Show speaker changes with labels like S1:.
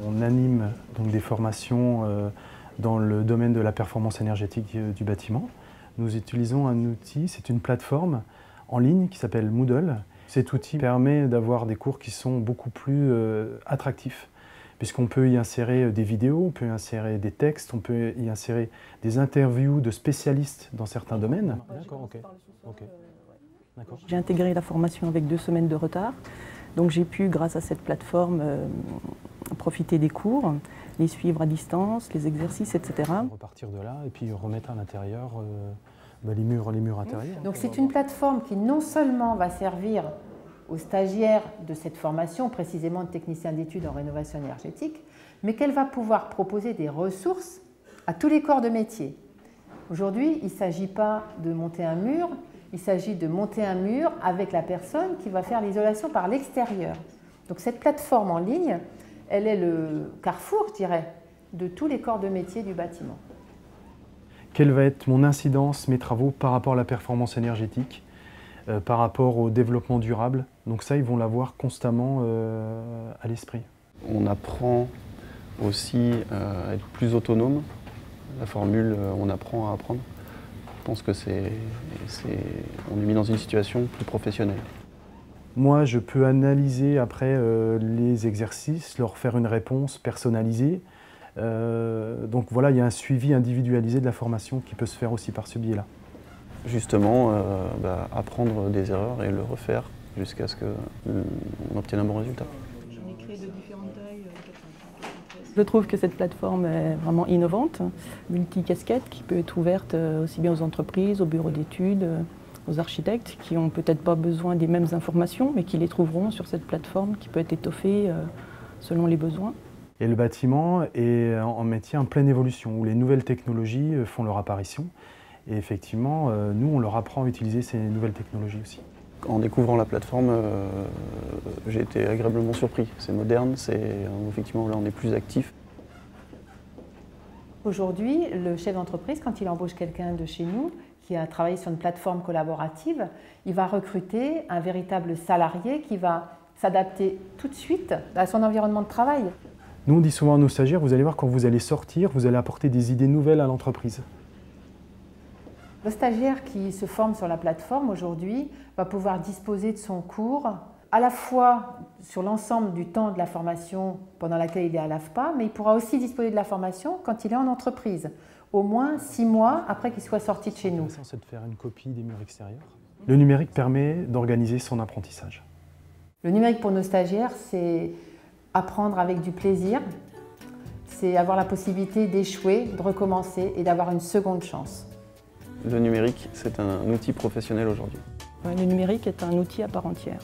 S1: On anime donc des formations dans le domaine de la performance énergétique du bâtiment. Nous utilisons un outil, c'est une plateforme en ligne qui s'appelle Moodle. Cet outil permet d'avoir des cours qui sont beaucoup plus attractifs, puisqu'on peut y insérer des vidéos, on peut y insérer des textes, on peut y insérer des interviews de spécialistes dans certains domaines. D'accord, ok.
S2: J'ai intégré la formation avec 2 semaines de retard, donc j'ai pu, grâce à cette plateforme, profiter des cours, les suivre à distance, les exercices, etc.
S1: Repartir de là et puis remettre à l'intérieur les murs intérieurs.
S3: Donc c'est une plateforme qui non seulement va servir aux stagiaires de cette formation, précisément de technicien d'études en rénovation énergétique, mais qu'elle va pouvoir proposer des ressources à tous les corps de métier. Aujourd'hui, il ne s'agit pas de monter un mur, il s'agit de monter un mur avec la personne qui va faire l'isolation par l'extérieur. Donc cette plateforme en ligne, elle est le carrefour, je dirais, de tous les corps de métier du bâtiment.
S1: Quelle va être mon incidence, mes travaux par rapport à la performance énergétique, par rapport au développement durable? Donc ça, ils vont l'avoir constamment à l'esprit.
S4: On apprend aussi à être plus autonome. La formule « on apprend à apprendre », je pense que on est mis dans une situation plus professionnelle.
S1: Moi, je peux analyser après les exercices, leur faire une réponse personnalisée. Donc voilà, il y a un suivi individualisé de la formation qui peut se faire aussi par ce biais-là.
S4: Justement, apprendre des erreurs et le refaire jusqu'à ce qu'on obtienne un bon résultat.
S2: J'en ai créé de différentes tailles. Je trouve que cette plateforme est vraiment innovante, multi-casquette, qui peut être ouverte aussi bien aux entreprises, aux bureaux d'études, aux architectes, qui n'ont peut-être pas besoin des mêmes informations, mais qui les trouveront sur cette plateforme qui peut être étoffée selon les besoins.
S1: Et le bâtiment est en métier en pleine évolution, où les nouvelles technologies font leur apparition. Et effectivement, nous, on leur apprend à utiliser ces nouvelles technologies aussi.
S4: En découvrant la plateforme, j'ai été agréablement surpris. C'est moderne, effectivement là on est plus actif.
S3: Aujourd'hui, le chef d'entreprise, quand il embauche quelqu'un de chez nous, qui a travaillé sur une plateforme collaborative, il va recruter un véritable salarié qui va s'adapter tout de suite à son environnement de travail.
S1: Nous, on dit souvent à nos stagiaires, vous allez voir, quand vous allez sortir, vous allez apporter des idées nouvelles à l'entreprise.
S3: Le stagiaire qui se forme sur la plateforme aujourd'hui va pouvoir disposer de son cours à la fois sur l'ensemble du temps de la formation pendant laquelle il est à l'AFPA, mais il pourra aussi disposer de la formation quand il est en entreprise, au moins 6 mois après qu'il soit sorti de chez nous.
S1: C'est de faire une copie des murs extérieurs. Le numérique permet d'organiser son apprentissage.
S3: Le numérique pour nos stagiaires, c'est apprendre avec du plaisir, c'est avoir la possibilité d'échouer, de recommencer et d'avoir une seconde chance.
S4: Le numérique, c'est un outil professionnel aujourd'hui.
S2: Le numérique est un outil à part entière.